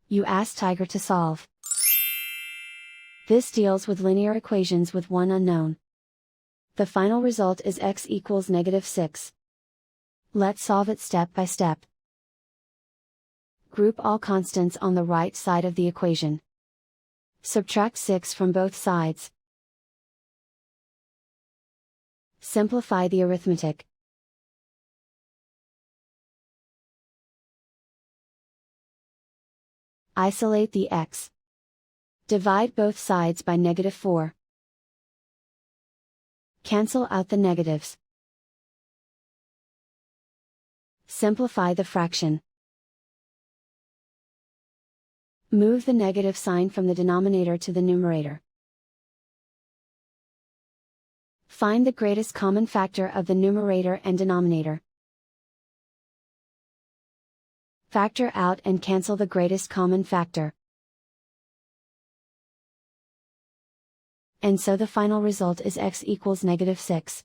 You ask Tiger to solve. This deals with linear equations with one unknown. The final result is x equals -6. Let's solve it step by step. Group all constants on the right side of the equation. Subtract 6 from both sides. Simplify the arithmetic. Isolate the x. Divide both sides by -4. Cancel out the negatives. Simplify the fraction. Move the negative sign from the denominator to the numerator. Find the greatest common factor of the numerator and denominator. Factor out and cancel the greatest common factor. And so the final result is x equals -6.